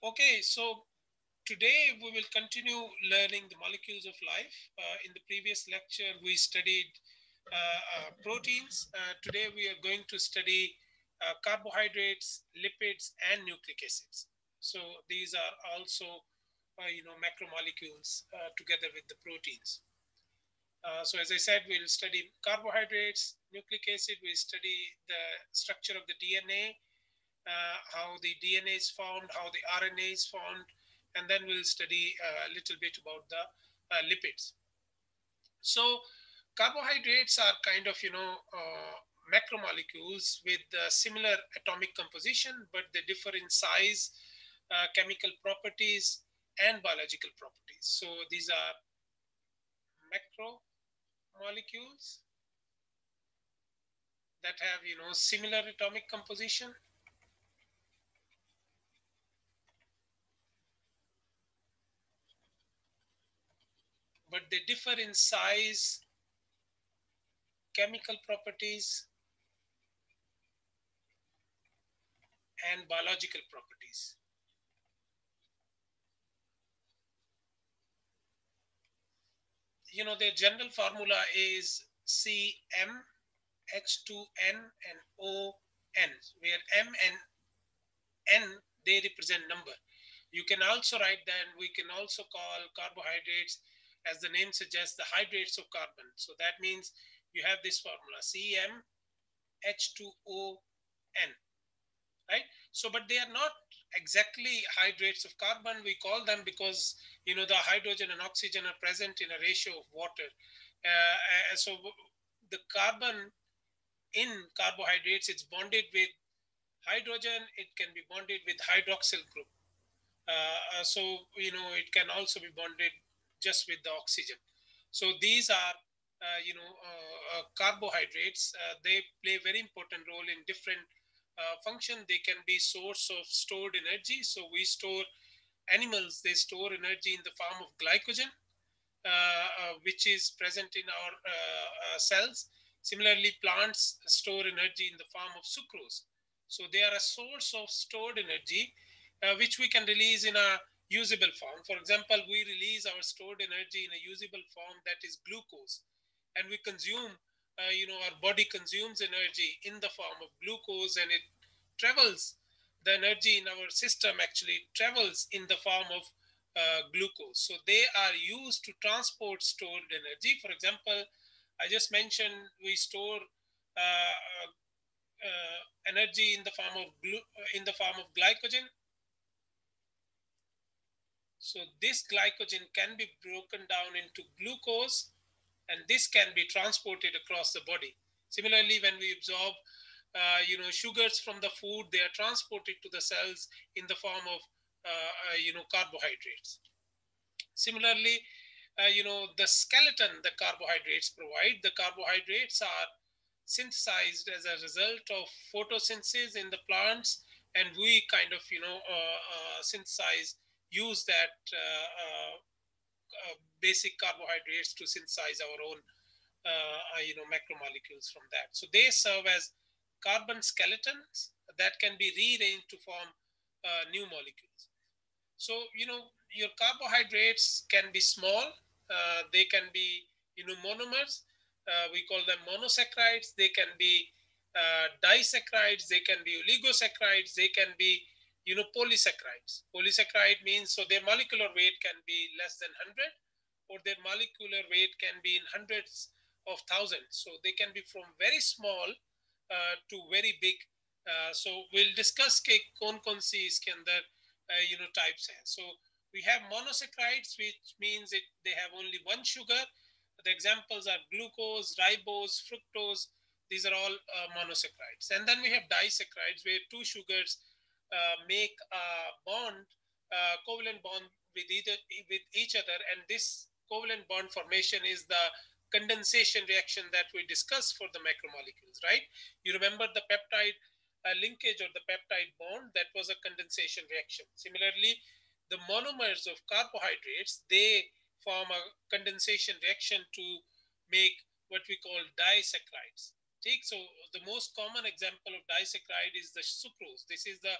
Okay, so today we will continue learning the molecules of life. In the previous lecture, we studied proteins. Today we are going to study carbohydrates, lipids, and nucleic acids. So these are also, macromolecules together with the proteins. So as I said, we'll study carbohydrates, nucleic acid, we'll study the structure of the DNA, how the DNA is formed, how the RNA is formed, and then we'll study a little bit about the lipids. So carbohydrates are kind of, macromolecules with similar atomic composition, but they differ in size, chemical properties, and biological properties. So these are macromolecules that have, similar atomic composition, but they differ in size, chemical properties, and biological properties. Their general formula is CmH2n and ON, where M and N, they represent number. You can also write that we can also call carbohydrates, as the name suggests, the hydrates of carbon. So that means you have this formula CmH2ON, right? So, but they are not exactly hydrates of carbon. We call them because, the hydrogen and oxygen are present in a ratio of water. So the carbon in carbohydrates, it's bonded with hydrogen, it can be bonded with hydroxyl group. So, it can also be bonded just with the oxygen. So these are, carbohydrates. They play a very important role in different function. They can be source of stored energy. So we store, animals, they store energy in the form of glycogen, which is present in our cells. Similarly, plants store energy in the form of sucrose. So they are a source of stored energy, which we can release in a usable form. For example, we release our stored energy in a usable form, that is glucose, and we consume, our body consumes energy in the form of glucose, and it travels, the energy in our system actually travels in the form of glucose. So they are used to transport stored energy. For example, I just mentioned we store energy in the form of glycogen. So this glycogen can be broken down into glucose, and this can be transported across the body. Similarly, when we absorb, sugars from the food, they are transported to the cells in the form of, carbohydrates. Similarly, the skeleton the carbohydrates provide, the carbohydrates are synthesized as a result of photosynthesis in the plants, and we kind of, synthesize, use that basic carbohydrates to synthesize our own, macromolecules from that. So they serve as carbon skeletons that can be rearranged to form new molecules. So, your carbohydrates can be small, they can be, monomers, we call them monosaccharides, they can be disaccharides, they can be oligosaccharides, they can be, polysaccharides. Polysaccharide means, so their molecular weight can be less than 100, or their molecular weight can be in hundreds of thousands. So they can be from very small to very big. So we'll discuss कि कौन सी इसके अंदर types हैं. So we have monosaccharides, which means they have only one sugar. The examples are glucose, ribose, fructose. These are all monosaccharides. And then we have disaccharides, where two sugars make a bond, covalent bond with each other, and this covalent bond formation is the condensation reaction that we discussed for the macromolecules, right? You remember the peptide linkage or the peptide bond, that was a condensation reaction. Similarly, the monomers of carbohydrates, they form a condensation reaction to make what we call disaccharides. So the most common example of disaccharide is the sucrose. This is the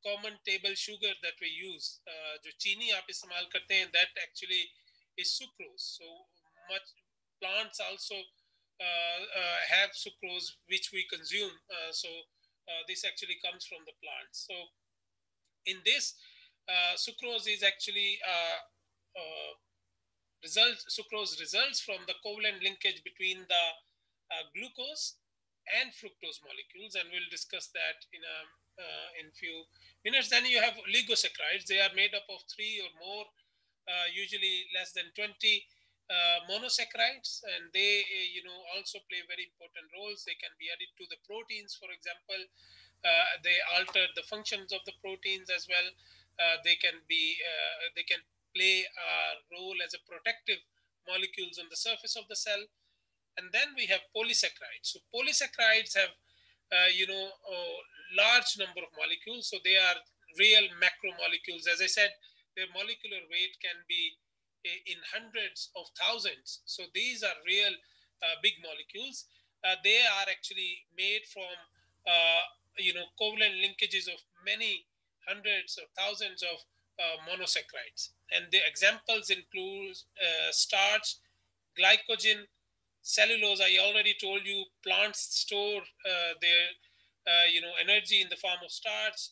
common table sugar that we use, जो चीनी आप इस्तेमाल करते हैं, that actually is sucrose. So much plants also have sucrose which we consume. So this actually comes from the plants. So in this, sucrose is actually sucrose results from the covalent linkage between the glucose and fructose molecules, and we'll discuss that in few minutes. Then you have oligosaccharides. They are made up of three or more, usually less than 20 monosaccharides, and they also play very important roles. They can be added to the proteins, for example. They alter the functions of the proteins as well. They can play a role as a protective molecules on the surface of the cell. And then we have polysaccharides. So polysaccharides have a large number of molecules. So they are real macromolecules. As I said, their molecular weight can be in hundreds of thousands. So these are real big molecules. They are actually made from covalent linkages of many hundreds or thousands of monosaccharides. And the examples include starch, glycogen, cellulose. I already told you plants store their energy in the form of starch.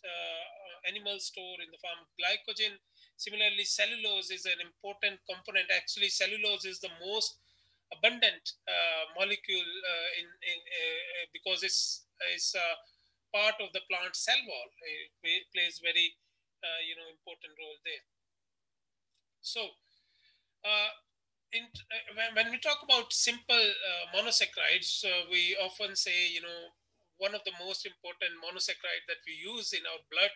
Animals store in the form of glycogen. Similarly, cellulose is an important component. Actually, cellulose is the most abundant molecule because it's part of the plant cell wall. It plays very important role there. So uh, when we talk about simple monosaccharides, we often say, one of the most important monosaccharide that we use in our blood,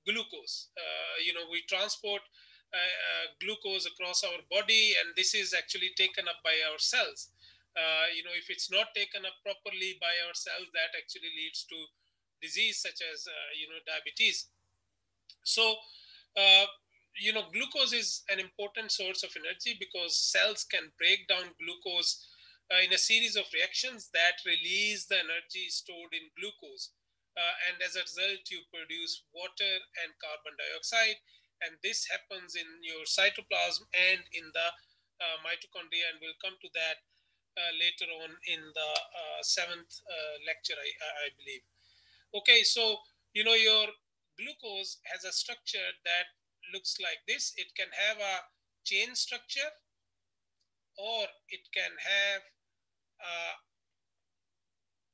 glucose. We transport glucose across our body, and this is actually taken up by our cells. If it's not taken up properly by our cells, that actually leads to disease such as diabetes. So glucose is an important source of energy because cells can break down glucose in a series of reactions that release the energy stored in glucose. And as a result, you produce water and carbon dioxide. And this happens in your cytoplasm and in the mitochondria. And we'll come to that later on in the seventh lecture, I believe. Okay, so your glucose has a structure that looks like this. It can have a chain structure, or it can have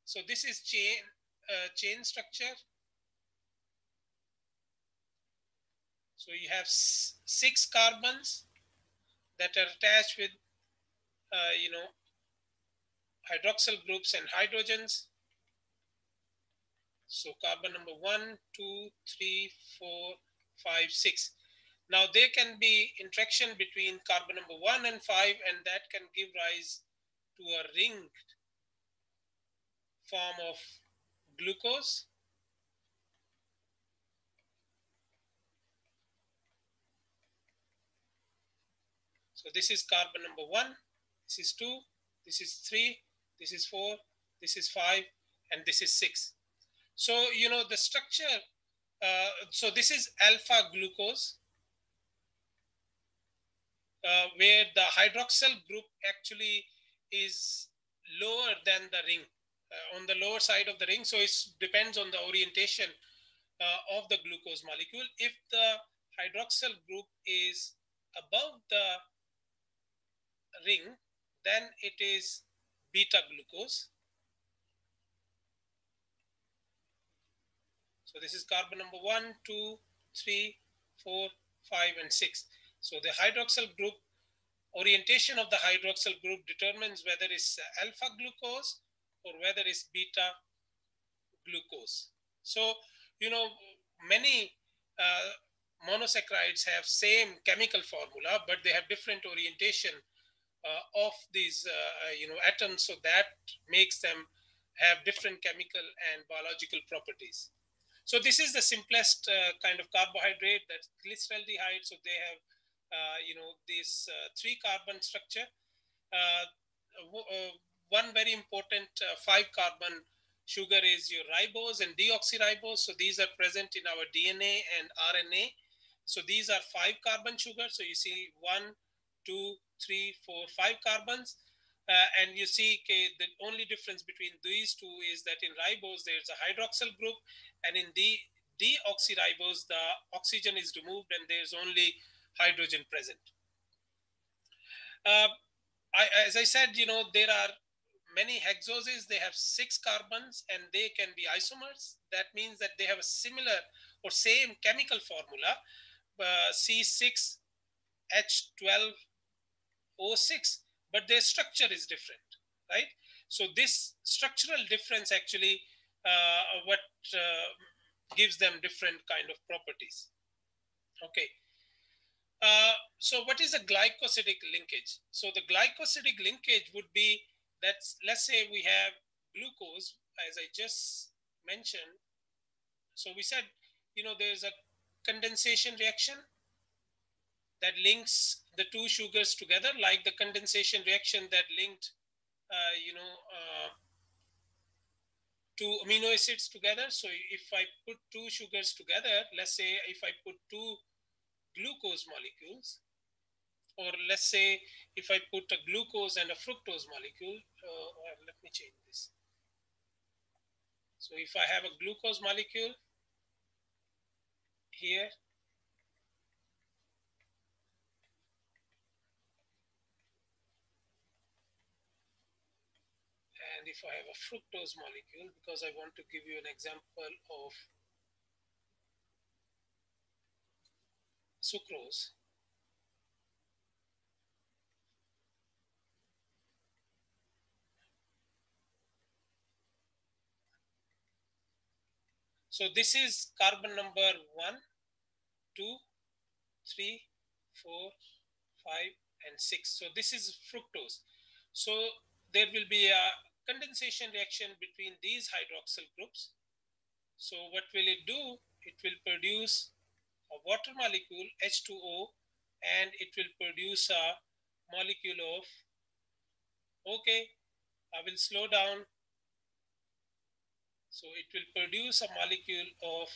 so this is chain structure. So you have 6 carbons that are attached with hydroxyl groups and hydrogens. So carbon number 1, 2, 3, 4, 5, 6. Now there can be interaction between carbon number 1 and 5, and that can give rise to a ring form of glucose. So this is carbon number 1, this is 2, this is 3, this is 4, this is 5, and this is 6. So, the structure, so this is alpha glucose, where the hydroxyl group actually is lower than the ring, on the lower side of the ring. So it depends on the orientation of the glucose molecule. If the hydroxyl group is above the ring, then it is beta glucose. So this is carbon number 1, 2, 3, 4, 5, and 6. So the hydroxyl group, orientation of the hydroxyl group determines whether it's alpha glucose or whether it's beta glucose. So, many monosaccharides have same chemical formula, but they have different orientation of these, atoms. So that makes them have different chemical and biological properties. So this is the simplest kind of carbohydrate, that's glyceraldehyde. So they have, this 3 carbon structure. One very important 5 carbon sugar is your ribose and deoxyribose. So these are present in our DNA and RNA. So these are 5-carbon sugars. So you see 1, 2, 3, 4, 5 carbons. And you see, okay, the only difference between these two is that in ribose, there's a hydroxyl group, and in the deoxyribose, the oxygen is removed and there's only hydrogen present. As I said, there are many hexoses. They have 6 carbons and they can be isomers. That means that they have a similar or same chemical formula, C6H12O6, but their structure is different, right? So this structural difference actually what gives them different kind of properties. Okay. So what is a glycosidic linkage? So the glycosidic linkage would be that, let's say we have glucose, as I just mentioned. So we said, there's a condensation reaction that links the two sugars together, like the condensation reaction that linked, two amino acids together. So if I put two sugars together, let's say if I put two glucose molecules, or let's say if I put a glucose and a fructose molecule, let me change this. So if I have a glucose molecule here, and if I have a fructose molecule, because I want to give you an example of sucrose. So this is carbon number 1, 2, 3, 4, 5, and 6. So this is fructose. So there will be a condensation reaction between these hydroxyl groups. So what will it do? It will produce a water molecule, H2O, and it will produce a molecule of, okay, I will slow down. So it will produce a molecule of,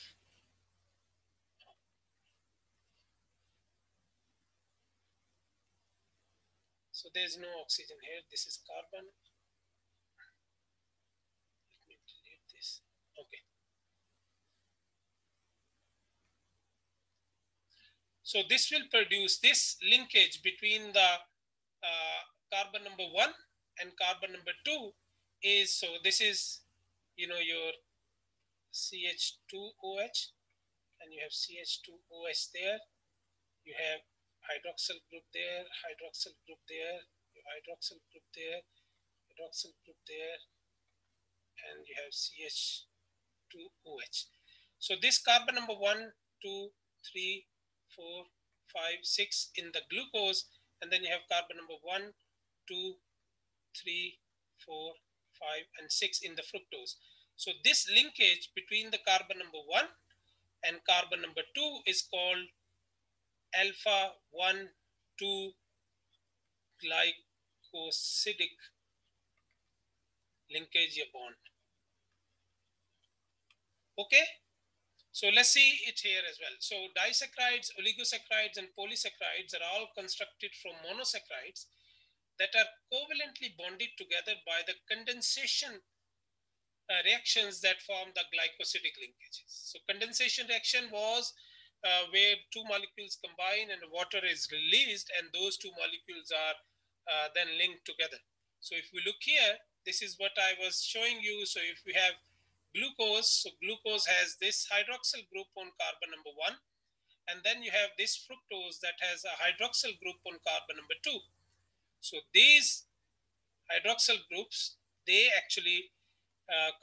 so there's no oxygen here, this is carbon. Let me delete this. Okay. So this will produce this linkage between the carbon number 1 and carbon number 2 is, so this is, your CH2OH, and you have CH2OH there. You have hydroxyl group there, hydroxyl group there, hydroxyl group there, hydroxyl group there, and you have CH2OH. So this carbon number 1, 2, 3, 4, 5, 6 in the glucose, and then you have carbon number 1, 2, 3, 4, 5, and 6 in the fructose. So this linkage between the carbon number 1 and carbon number 2 is called alpha 1, 2 glycosidic linkage bond. Okay. So let's see it here as well. So disaccharides, oligosaccharides, and polysaccharides are all constructed from monosaccharides that are covalently bonded together by the condensation reactions that form the glycosidic linkages. So condensation reaction was where two molecules combine and water is released, and those two molecules are then linked together. So if we look here, this is what I was showing you. So if we have glucose, so glucose has this hydroxyl group on carbon number 1, and then you have this fructose that has a hydroxyl group on carbon number 2. So these hydroxyl groups, they actually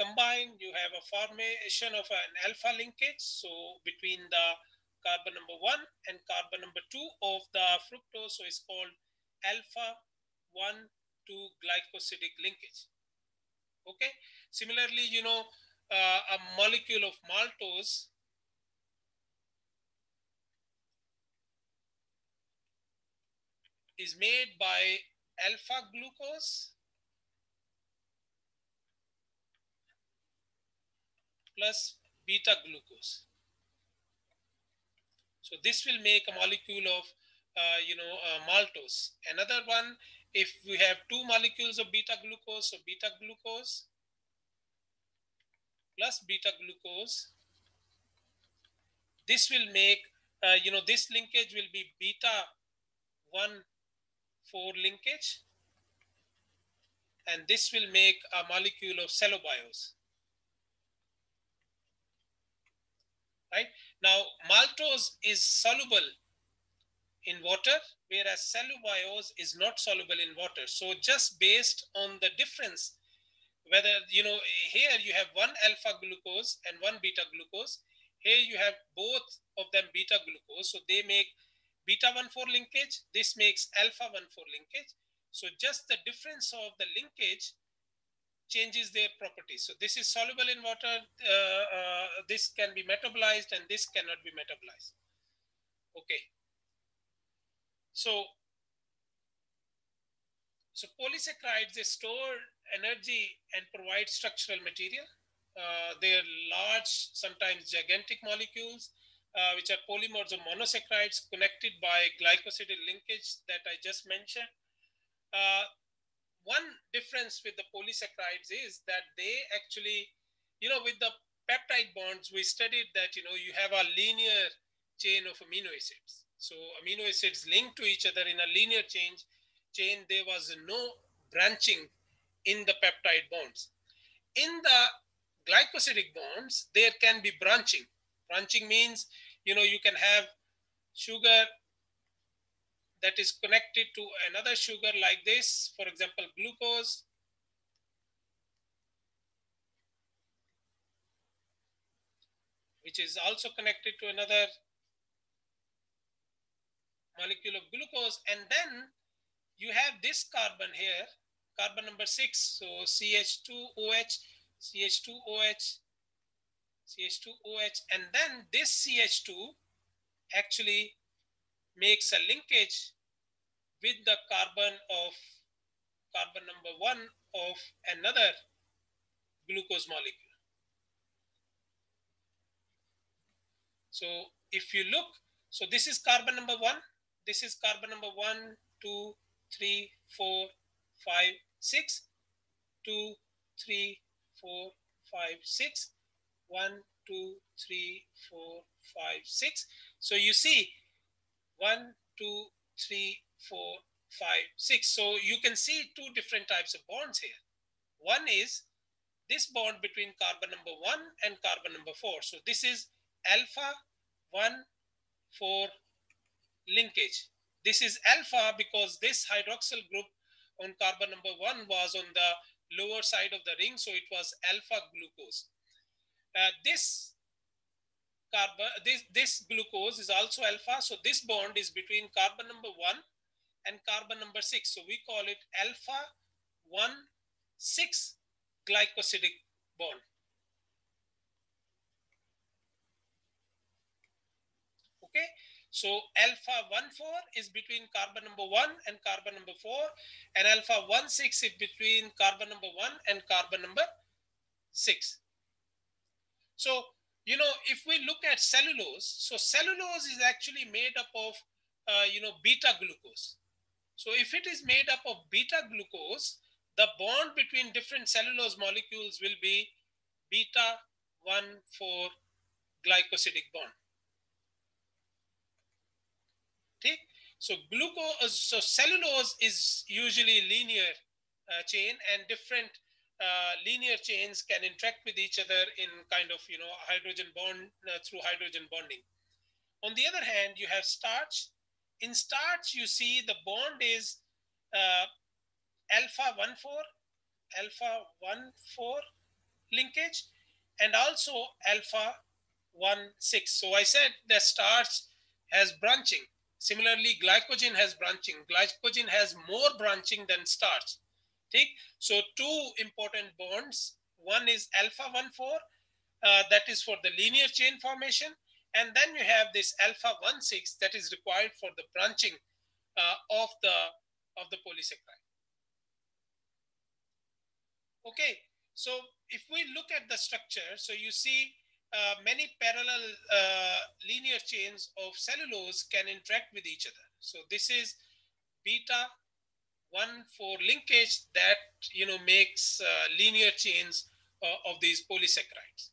combine. You have a formation of an alpha linkage, so between the carbon number 1 and carbon number 2 of the fructose, so it's called alpha 1, 2 glycosidic linkage. Okay. Similarly, a molecule of maltose is made by alpha glucose plus beta glucose. So this will make a molecule of maltose. Another one, if we have two molecules of beta glucose, so beta glucose plus beta glucose, this will make this linkage will be beta 1,4 linkage, and this will make a molecule of cellobiose. Right now, maltose is soluble in water, whereas cellulobiose is not soluble in water. So just based on the difference, whether, here you have one alpha glucose and one beta glucose, here you have both of them beta glucose. So they make beta 1,4 linkage, this makes alpha 1,4 linkage. So just the difference of the linkage changes their properties. So this is soluble in water, this can be metabolized and this cannot be metabolized. Okay. So polysaccharides, they store energy and provide structural material. They're large, sometimes gigantic molecules, which are polymers of monosaccharides connected by glycosidic linkage that I just mentioned. One difference with the polysaccharides is that they actually, with the peptide bonds, we studied that, you have a linear chain of amino acids. So amino acids linked to each other in a linear chain, there was no branching in the peptide bonds. In the glycosidic bonds, there can be branching. Branching means, you can have sugar that is connected to another sugar like this, for example, glucose. Which is also connected to another molecule of glucose. And then you have this carbon here, carbon number 6. So CH2OH, CH2OH, CH2OH. And then this CH2 actually makes a linkage with the carbon number 1 of another glucose molecule. So if you look, so this is carbon number 1, this is carbon number 1, 2, 3, 4, 5, 6, 2, 3, 4, 5, 6, 1, 2, 3, 4, 5, 6. So you see 1, 2, 3, 4, 5, 6. So you can see two different types of bonds here. One is this bond between carbon number 1 and carbon number 4. So this is alpha 1, 4 linkage. This is alpha because this hydroxyl group on carbon number 1 was on the lower side of the ring, so it was alpha glucose. This glucose is also alpha, so this bond is between carbon number 1 and carbon number 6. So we call it alpha 1, 6 glycosidic bond. Okay, so alpha 1,4 is between carbon number 1 and carbon number 4, and alpha 1,6 is between carbon number 1 and carbon number 6. So, if we look at cellulose, so cellulose is actually made up of, beta glucose. So if it is made up of beta glucose, the bond between different cellulose molecules will be beta 1,4 glycosidic bond. Okay? So cellulose is usually linear chain, and different linear chains can interact with each other in kind of, hydrogen bond through hydrogen bonding. On the other hand, you have starch. In starch, you see the bond is alpha 1,4 linkage, and also alpha 1,6. So I said the starch has branching. Similarly, glycogen has branching. Glycogen has more branching than starch. Okay? So two important bonds. One is alpha 1,4, that is for the linear chain formation. And then you have this alpha 1,6 that is required for the branching of the polysaccharide. Okay, so if we look at the structure, so you see many parallel linear chains of cellulose can interact with each other. So this is beta 1,4 linkage that makes linear chains of these polysaccharides.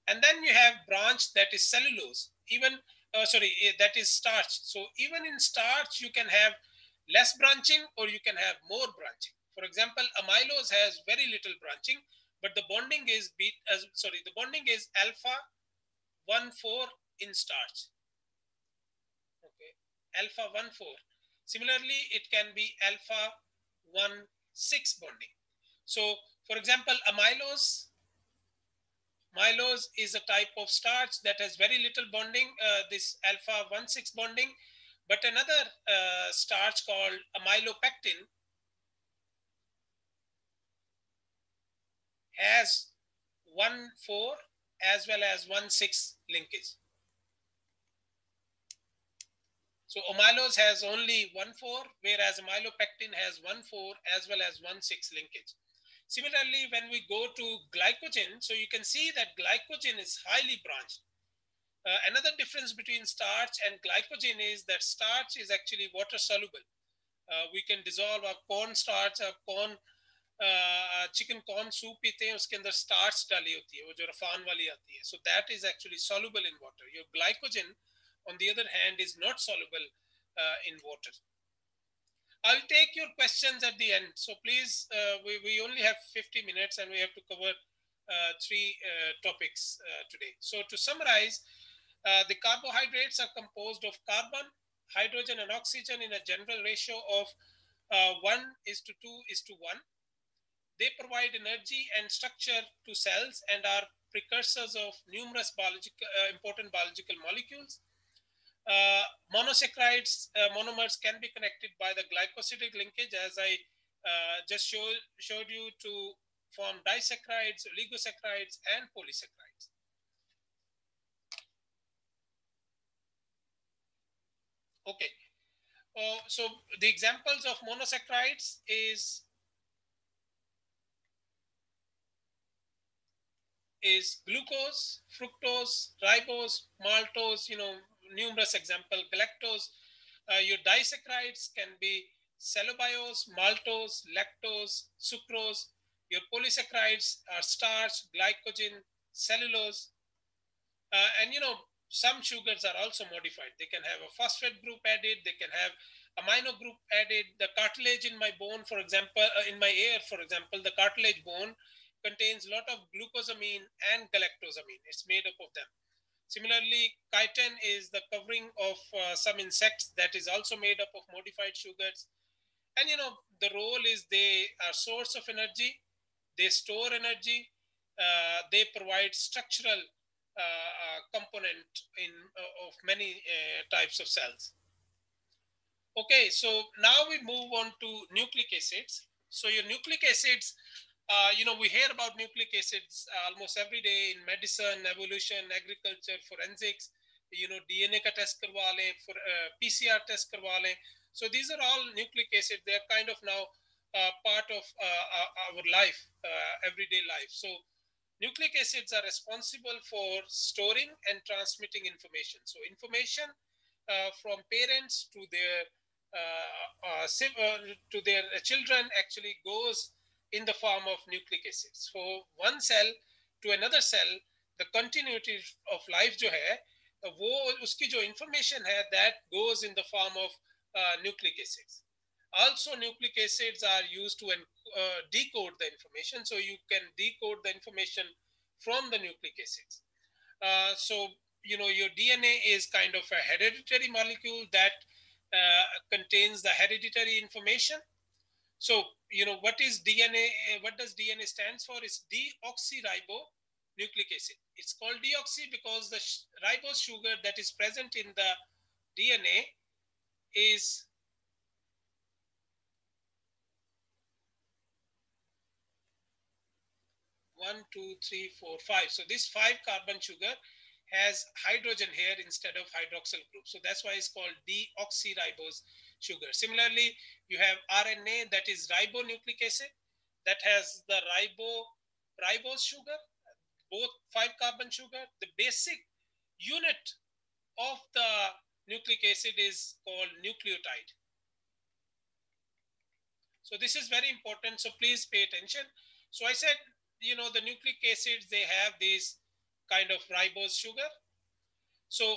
And then you have branch that is cellulose, even that is starch. So even in starch you can have less branching or you can have more branching. For example, amylose has very little branching, but the bonding is alpha 1,4 in starch. Okay, alpha 1,4. Similarly, it can be alpha 1,6 bonding. So for example, amylose is a type of starch that has very little bonding, this alpha 1,6 bonding. But another starch called amylopectin has 1,4 as well as 1,6 linkage. So amylose has only 1,4, whereas amylopectin has 1,4 as well as 1,6 linkage. Similarly, when we go to glycogen, so you can see that glycogen is highly branched. Another difference between starch and glycogen is that starch is actually water soluble. We can dissolve a corn starch, a corn chicken corn soup पीते हैं उसके अंदर starch डाली होती है वो जो रफान वाली आती है, so that is actually soluble in water. Your glycogen on the other hand is not soluble in water. I'll take your questions at the end, so please, we only have 50 minutes and we have to cover three topics today. So to summarize, the carbohydrates are composed of carbon, hydrogen and oxygen in a general ratio of 1:2:1. They provide energy and structure to cells and are precursors of numerous important biological molecules. Monosaccharides, monomers can be connected by the glycosidic linkage, as I just showed you, to form disaccharides, oligosaccharides, and polysaccharides. Okay, so the examples of monosaccharides is glucose, fructose, ribose, maltose, numerous example, galactose. Your disaccharides can be cellobiose, maltose, lactose, sucrose. Your polysaccharides are starch, glycogen, cellulose. And some sugars are also modified. They can have a phosphate group added, they can have amino group added. The cartilage in my bone, for example, in my ear, for example, the cartilage bone contains a lot of glucosamine and galactosamine. It's made up of them. Similarly, chitin is the covering of some insects that is also made up of modified sugars. And the role is they are source of energy, they store energy, they provide structural component of many types of cells. Okay, so now we move on to nucleic acids. So your nucleic acids, we hear about nucleic acids almost every day in medicine, evolution, agriculture, forensics. DNA ka test karwa le, for PCR test karwa le. So these are all nucleic acids. They are kind of now part of our life, everyday life. So nucleic acids are responsible for storing and transmitting information. So information from parents to their children actually goes in the form of nucleic acids. So one cell to another cell, the continuity of life जो है वो उसकी जो information है that goes in the form of nucleic acids. Also, nucleic acids are used to decode the information. So you can decode the information from the nucleic acids. So, your DNA is kind of a hereditary molecule that contains the hereditary information. So, what is DNA? What does DNA stands for? It's deoxyribonucleic acid. It's called deoxy because the ribose sugar that is present in the DNA is 1, 2, 3, 4, 5. So this 5-carbon sugar has hydrogen here instead of hydroxyl group. So that's why it's called deoxyribose sugar. Similarly, you have RNA, that is ribonucleic acid, that has the ribose sugar, both 5-carbon sugar. The basic unit of the nucleic acid is called nucleotide. So this is very important. So please pay attention. So I said, the nucleic acids, they have these kind of ribose sugar. So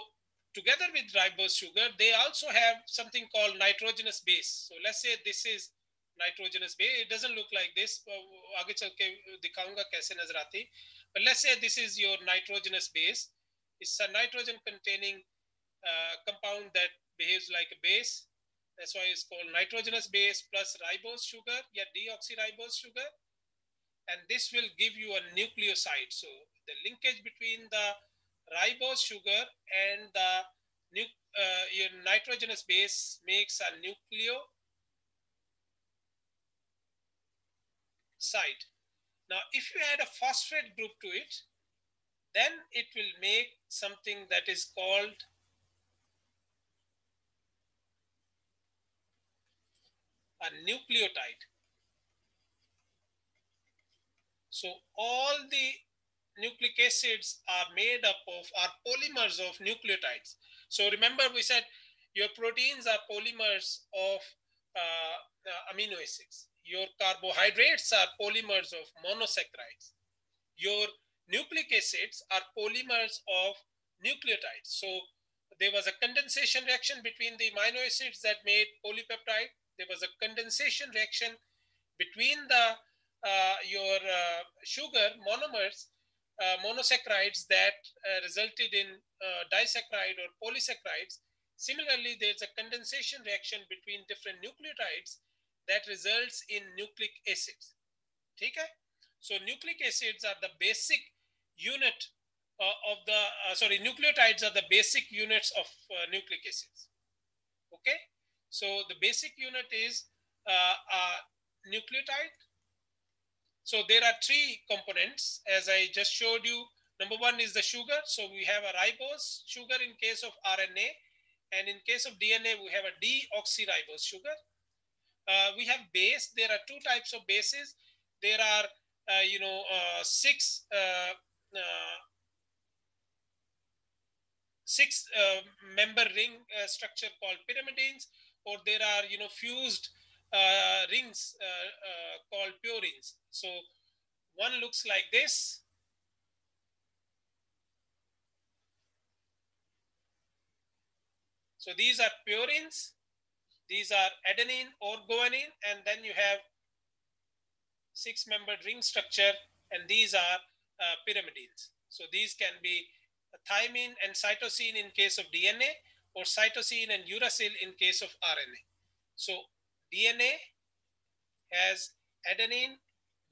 together with ribose sugar, they also have something called nitrogenous base. So let's say this is nitrogenous base. It doesn't look like this. आगे चल के दिखाऊंगा कैसे नजर आती. But let's say this is your nitrogenous base. It's a nitrogen containing compound that behaves like a base. That's why it's called nitrogenous base plus ribose sugar, yeah, deoxyribose sugar. And this will give you a nucleoside. So the linkage between the ribose sugar and the your nitrogenous base makes a nucleoside. Now, if you add a phosphate group to it, then it will make something that is called a nucleotide. So all the nucleic acids are made up of, are polymers of nucleotides. So remember we said your proteins are polymers of amino acids. Your carbohydrates are polymers of monosaccharides. Your nucleic acids are polymers of nucleotides. So there was a condensation reaction between the amino acids that made polypeptide. There was a condensation reaction between the your sugar monomers, monosaccharides that resulted in disaccharide or polysaccharides. Similarly, there's a condensation reaction between different nucleotides that results in nucleic acids. Okay? So nucleic acids are the basic unit of the, nucleotides are the basic units of nucleic acids. Okay? So the basic unit is nucleotide. So there are three components, as I just showed you. Number one is the sugar. So we have a ribose sugar in case of RNA, and in case of DNA, we have a deoxyribose sugar. We have base. There are two types of bases. There are, six member ring structure called pyrimidines, or there are fused rings called purines. So one looks like this. So these are purines, these are adenine or guanine, and then you have 6-membered ring structure, and these are pyrimidines. So these can be thymine and cytosine in case of DNA, or cytosine and uracil in case of RNA. So DNA has adenine,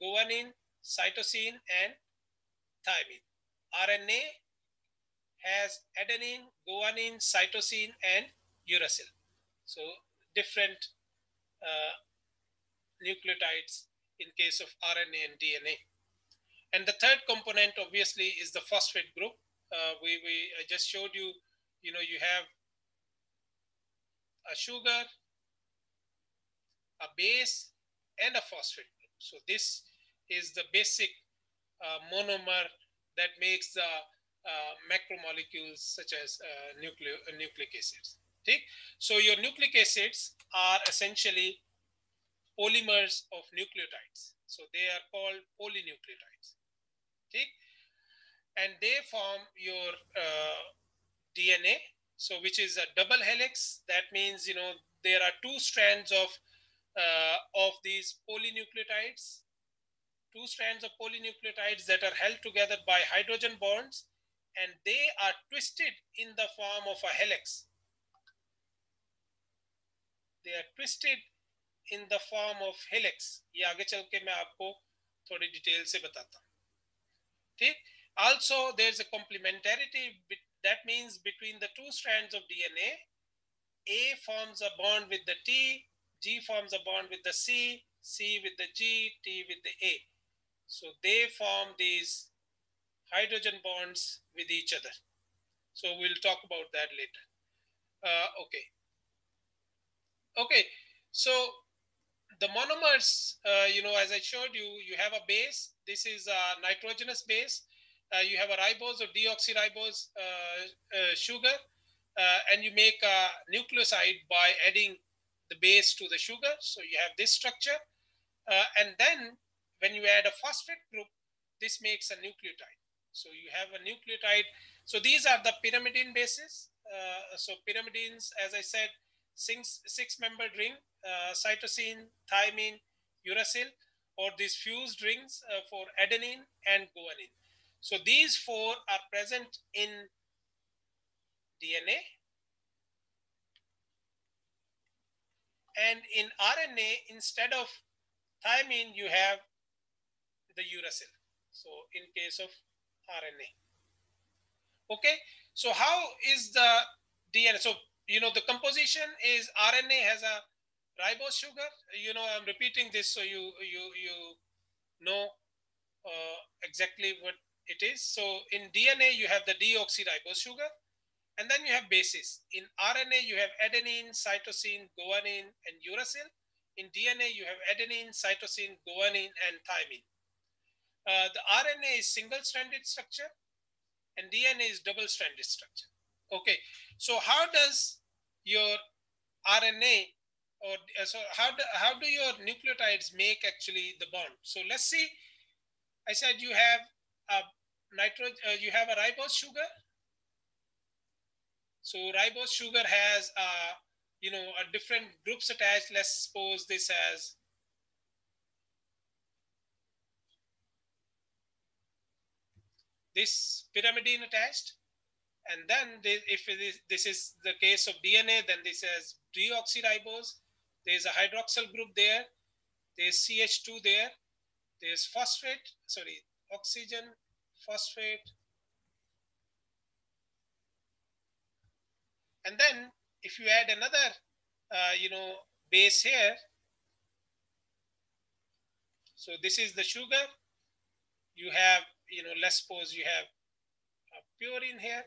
guanine, cytosine, and thymine. RNA has adenine, guanine, cytosine, and uracil. So different nucleotides in case of RNA and DNA. And the third component obviously is the phosphate group. I just showed you, you have a sugar, a base, and a phosphate group. So this is the basic monomer that makes the macromolecules such as nucleic acids. Okay? So your nucleic acids are essentially polymers of nucleotides. So they are called polynucleotides. Okay? And they form your DNA, so which is a double helix. That means there are two strands of these polynucleotides, two strands of polynucleotides that are held together by hydrogen bonds, and they are twisted in the form of a helix. They are twisted in the form of helix. ये आगे चल के मैं आपको थोड़ी detail से बताता हूँ. ठीक? Also, there's a complementarity. That means between the two strands of DNA, A forms a bond with the T, G forms a bond with the C, C with the G, T with the A. So they form these hydrogen bonds with each other. So we'll talk about that later. Okay. So the monomers, as I showed you, you have a base. This is a nitrogenous base. You have a ribose or deoxyribose sugar, and you make a nucleoside by adding the base to the sugar. So you have this structure. And then when you add a phosphate group, this makes a nucleotide. So you have a nucleotide. So these are the pyrimidine bases. So pyrimidines, as I said, six-membered ring, cytosine, thymine, uracil, or these fused rings for adenine and guanine. So these four are present in DNA. And in RNA, instead of thymine, you have the uracil. So in case of RNA. Okay, so how is the DNA? So, the composition is RNA has a ribose sugar. I'm repeating this so you know exactly what it is. So in DNA, you have the deoxyribose sugar, and then you have bases. In RNA, you have adenine, cytosine, guanine, and uracil. In DNA, you have adenine, cytosine, guanine, and thymine. The RNA is single-stranded structure, and DNA is double-stranded structure. Okay, so how does your RNA or so how do your nucleotides make actually the bond? So let's see. I said you have a you have a ribose sugar. So ribose sugar has a different groups attached. Let's suppose this has this pyrimidine attached. And then if this is the case of DNA, then this has deoxyribose. There's a hydroxyl group there. There's CH2 there. There's oxygen, phosphate. And then if you add another, base here. So this is the sugar. You have, let's suppose you have a purine here.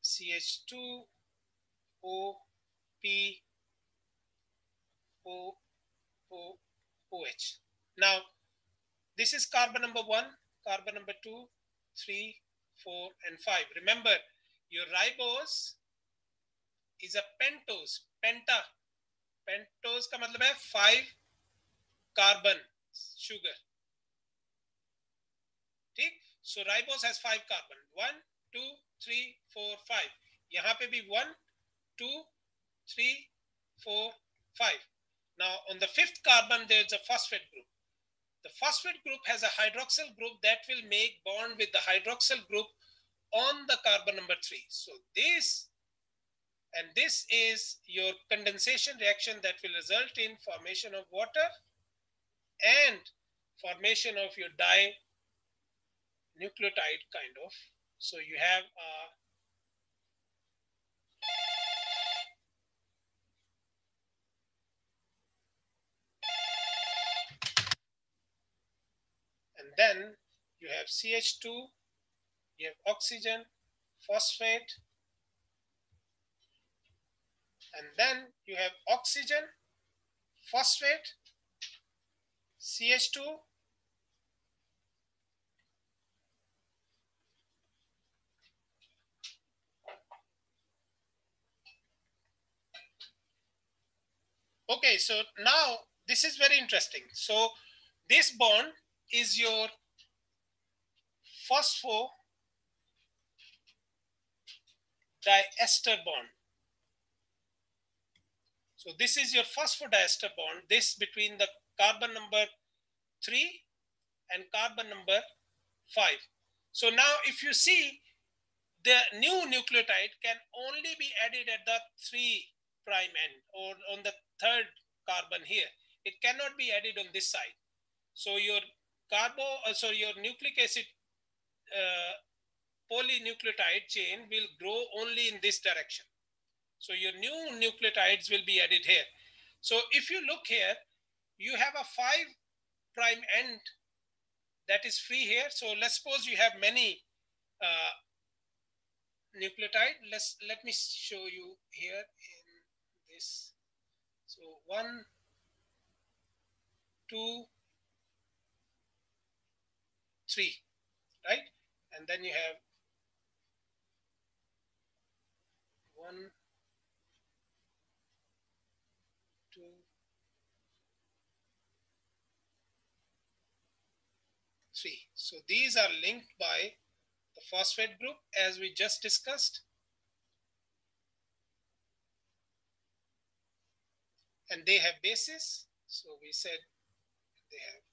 CH2 O P O O OH. Now this is carbon number 1, carbon number 2, 3, 4, and 5. Remember, your ribose is a pentose. Pentose का मतलब है 5 carbon sugar. ठीक? So ribose has 5 carbon. 1, 2, 3, 4, 5. यहाँ पे भी 1, 2, 3, 4, 5. Now on the 5th carbon there's a phosphate group. The phosphate group has a hydroxyl group that will make bond with the hydroxyl group on the carbon number 3. So this is your condensation reaction that will result in formation of water and formation of your dinucleotide kind of. So you have and then you have CH2, you have oxygen, phosphate, and then you have oxygen, phosphate, CH2, okay, so now this is very interesting. So this bond is your phosphodiester bond. So this is your phosphodiester bond, this between the carbon number 3 and carbon number 5. So now if you see, the new nucleotide can only be added at the 3' end or on the 3rd carbon here. It cannot be added on this side. So your your nucleic acid polynucleotide chain will grow only in this direction. So your new nucleotides will be added here. So if you look here, you have a 5' end that is free here. So let's suppose you have many nucleotide. Let me show you here in this. So 1, 2, 3, right? And then you have 1, 2, 3. So these are linked by the phosphate group as we just discussed. And they have bases. So we said they have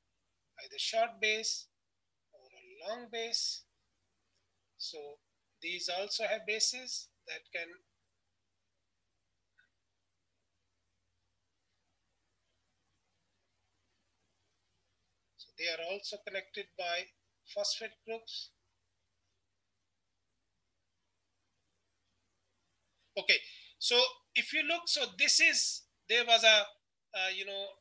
either short base or a long base. So these also have bases that can they are also connected by phosphate groups. Okay, so if you look, so this is, there was a,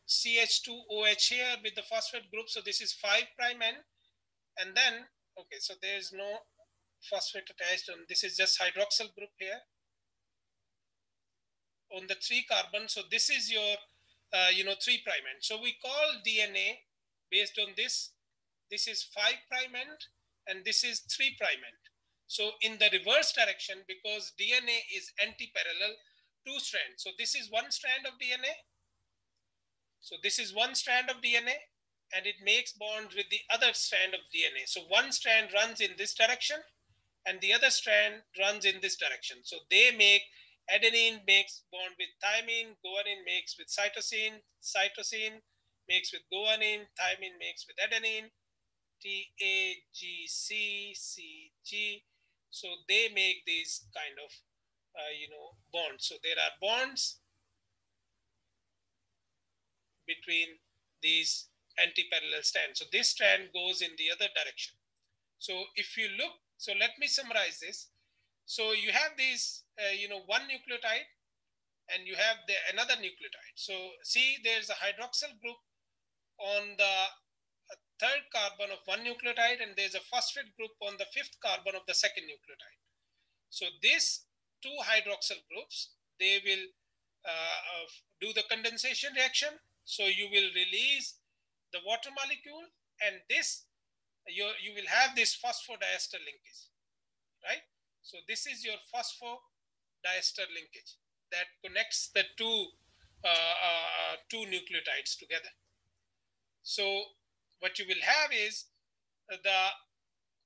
CH2OH here with the phosphate group. So this is 5' N. And then, okay, so there is no phosphate attached on, this is just hydroxyl group here on the 3 carbon. So this is your, 3' end. So we call DNA based on this. This is 5' end and this is 3' end. So in the reverse direction, because DNA is anti-parallel, 2 strands. So this is 1 strand of DNA. So this is 1 strand of DNA and it makes bonds with the other strand of DNA. So 1 strand runs in this direction and the other strand runs in this direction. So they make, adenine makes bond with thymine, guanine makes with cytosine, cytosine makes with guanine, thymine makes with adenine, TAGCCG. So they make these kind of, bonds. So there are bonds between these anti-parallel strands. So this strand goes in the other direction. So if you look, so let me summarize this. So you have these, one nucleotide and you have another nucleotide. So see, there's a hydroxyl group on the third carbon of one nucleotide and there's a phosphate group on the fifth carbon of the second nucleotide. So these two hydroxyl groups, they will do the condensation reaction. So you will release the water molecule and this, you will have this phosphodiester linkage, right? So this is your phosphodiester linkage that connects the two nucleotides together. So what you will have is the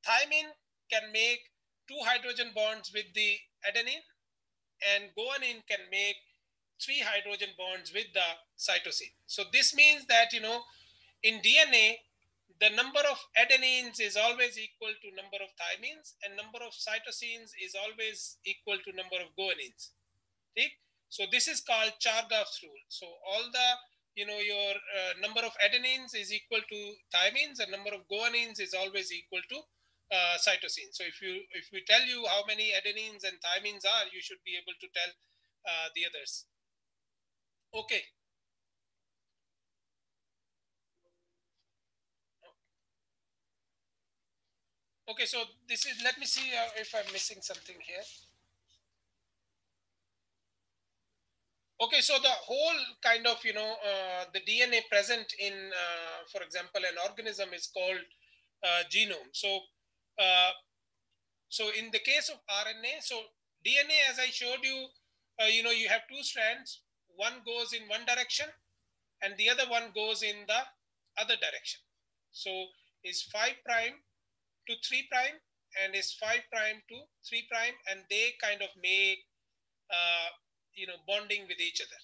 thymine can make 2 hydrogen bonds with the adenine and guanine can make 3 hydrogen bonds with the cytosine. So this means that, in DNA, the number of adenines is always equal to number of thymines and number of cytosines is always equal to number of guanines. Okay? So this is called Chargaff's rule. So all the, your number of adenines is equal to thymines and number of guanines is always equal to cytosine. So if we tell you how many adenines and thymines are, you should be able to tell the others. Okay. Okay, so this is, let me see if I'm missing something here. Okay, so the whole kind of, the DNA present in, for example, an organism is called genome. Uh, so in the case of RNA, so DNA, as I showed you, you have 2 strands. One goes in one direction and the other one goes in the other direction. So is 5' to 3' and is 5' to 3' and they kind of make, bonding with each other.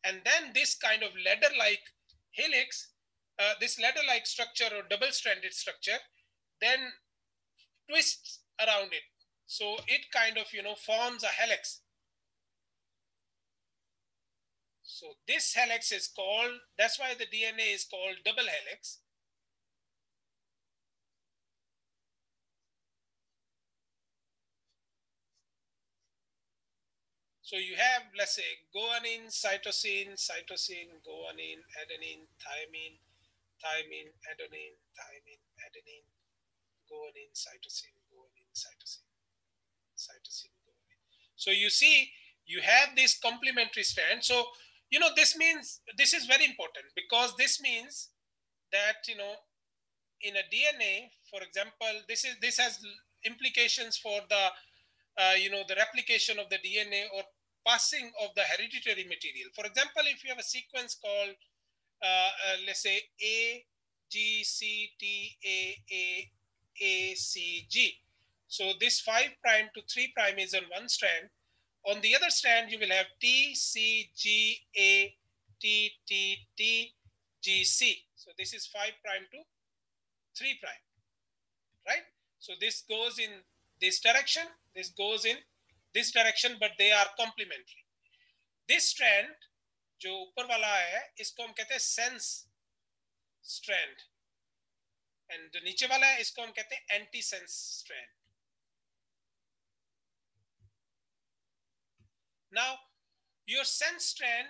And then this kind of ladder-like helix, this ladder-like structure or double-stranded structure, then twists around it. So it kind of, forms a helix. So this helix is called, that's why the DNA is called double helix. So you have, let's say, guanine, cytosine, cytosine, guanine, adenine, thymine, thymine, adenine, guanine, cytosine, cytosine. cytosine go away. So you see, you have this complementary strand. So, you know, this means, this is very important because this means that, you know, in a DNA, for example, this has implications for the, you know, the replication of the DNA or passing of the hereditary material. For example, if you have a sequence called, let's say A, G, C, T, A, C, G. So this 5' to 3' is on one strand. On the other strand, you will have T, C, G, A, T, T, T, G, C. So this is 5' to 3', right? So this goes in this direction, this goes in this direction, but they are complementary. This strand, जो ऊपर वाला है, इसको हम कहते हैं sense strand, and जो नीचे वाला है, इसको हम कहते हैं anti-sense strand. Now, your sense strand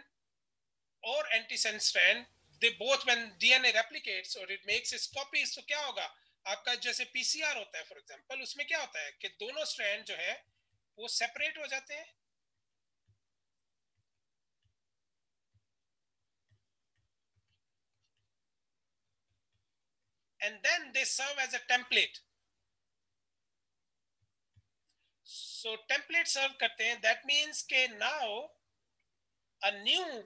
or anti-sense strand, they both, when DNA replicates or it makes its copies, तो क्या होगा? आपका जैसे PCR होता है, for example, उसमें क्या होता है कि दोनों strand जो है वो separate हो जाते हैं, and then they serve as a template. So template serve करते हैं, that means कि now a new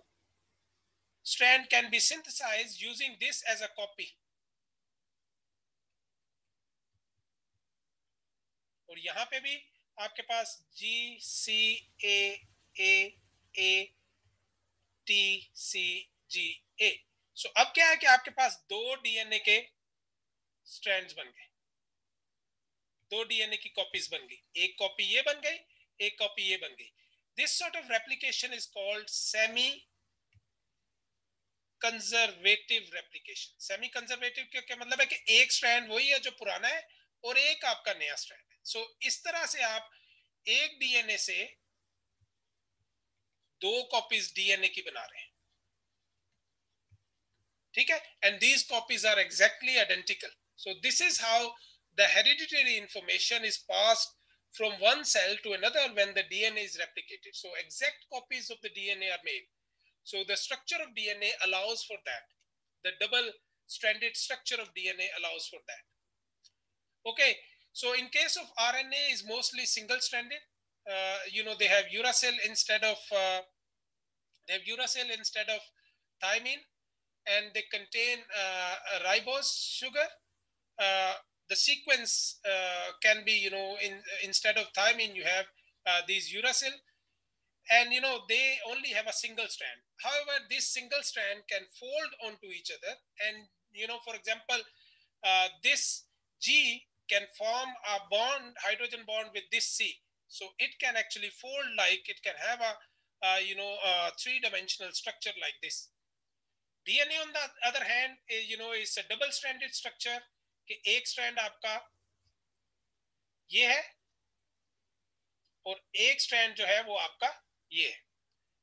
strand can be synthesized using this as a copy. और यहाँ पे भी आपके पास G, C, A, T, C, G, A. So अब क्या है कि आपके पास दो DNA के strands बन गए, दो DNA की copies बन गई, एक copy ये बन गई, एक copy ये बन गई. This sort of replication is called semi conservative replication. Semi conservative का क्या मतलब है कि एक स्ट्रैंड वही है जो पुराना है और एक आपका नया स्ट्रैंड है. सो इस तरह से आप एक डीएनए से दो कॉपीज डीएनए की बना रहे हैं, ठीक है, and these copies are exactly identical. So this is how the hereditary information is passed from one cell to another when the DNA is replicated. So exact copies of the DNA are made. So the structure of DNA allows for that. The double-stranded structure of DNA allows for that. Okay, so in case of RNA is mostly single-stranded. You know, they have uracil instead of thymine, and they contain ribose sugar. The sequence can be, you know, instead of thymine, you have these uracil, and you know they only have a single strand. However, this single strand can fold onto each other, and you know, for example, this G can form a bond, hydrogen bond with this C. So it can actually fold, like it can have a you know, three-dimensional structure like this. DNA on the other hand, you know, is a double-stranded structure. कि एक strand आपका ये है और एक strand जो है वो आपका ये है.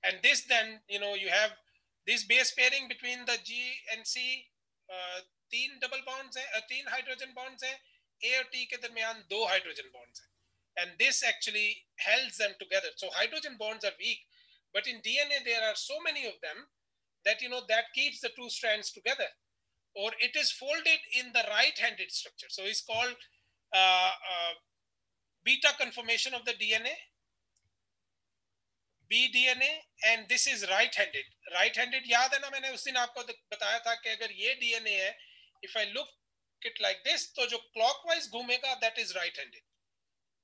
And this then, you know, you have this base pairing between the G and C. तीन double bonds है, तीन hydrogen bonds है, A और T के दरमियान दो hydrogen bonds है. And this actually holds them together. So hydrogen bonds are weak, but in DNA there are so many of them that, you know, that keeps the two strands together. Or it is folded in the right-handed structure. So it's called beta conformation of the DNA, BDNA, and this is right-handed. Right-handed, याद है ना, मैंने उस दिन आपको बताया था कि अगर ये DNA है, if I look it like this, तो जो clockwise घूमेगा, that is right-handed.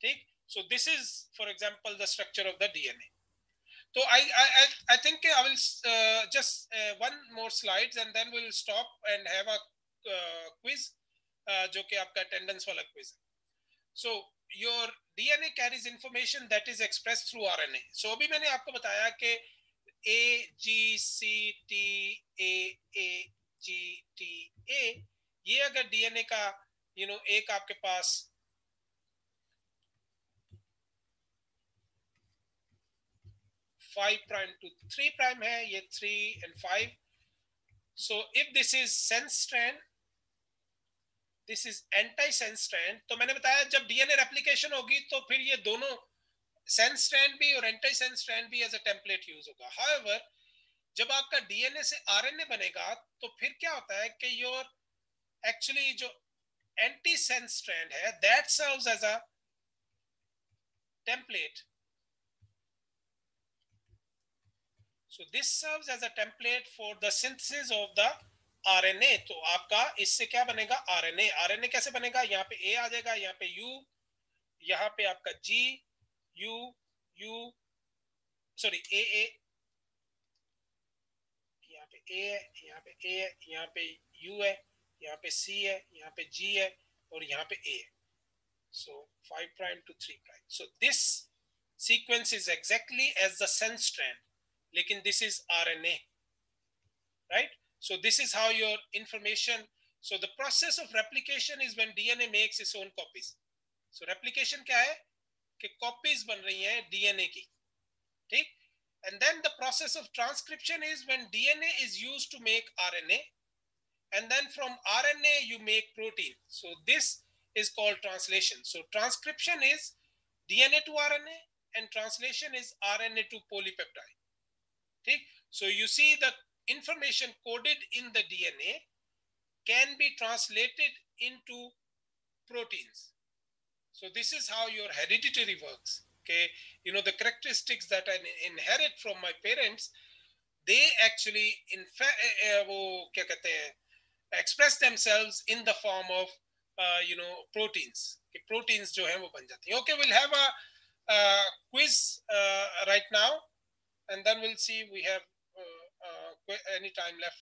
ठीक? So this is, for example, the structure of the DNA. So I think I will just one more slides and then we'll stop and have a quiz, जो कि आपका attendance वाला quiz है. So your DNA carries information that is expressed through RNA. So अभी मैंने आपको बताया कि A, G, C, T, A, G, T, A, ये अगर DNA का, you know, एक आपके पास 5' to 3' है, ये 3 and 5. So if this is sense strand, this is anti sense strand. तो मैंने बताया जब डीएनए रेप्लिकेशन होगी तो फिर ये दोनों सेंस स्ट्रैंड भी और एंटी सेंस स्ट्रैंड भी एज अ टेम्पलेट यूज होगा। हाउएवर जब आपका डीएनए से आरएनए बनेगा तो फिर क्या होता है कि योर एक्चुअली जो एंटी सेंस स्ट्रैंड है that serves as a template. So this serves as a template for the synthesis of the RNA। तो आपका इससे क्या बनेगा RNA। RNA कैसे बनेगा, यहाँ पे A आ जाएगा, यहाँ पे U, यहाँ पे आपका G, U, U, sorry A, यहाँ पे A है, यहाँ पे A है, यहाँ पे U है, यहाँ पे C है, यहाँ पे G है और यहाँ पे A है। So 5 prime to 3 prime। So this sequence is exactly as the sense strand, लेकिन this is RNA, right? So this is how your information, so the process of replication is when DNA makes its own copies। So replication क्या है कि copies बन रही हैं DNA की, ठीक? And then the process of transcription is when DNA is used to make RNA, and then from RNA you make protein। So this is called translation। So transcription is DNA to RNA and translation is RNA to polypeptide, ठीक? So you see the information coded in the DNA can be translated into proteins। So this is how your hereditary works। Okay, you know the characteristics that I inherit from my parents, they actually in fact वो क्या कहते हैं express themselves in the form of you know proteins। कि proteins जो हैं वो बन जाती हैं। Okay, we'll have a quiz right now and then we'll see we have any time left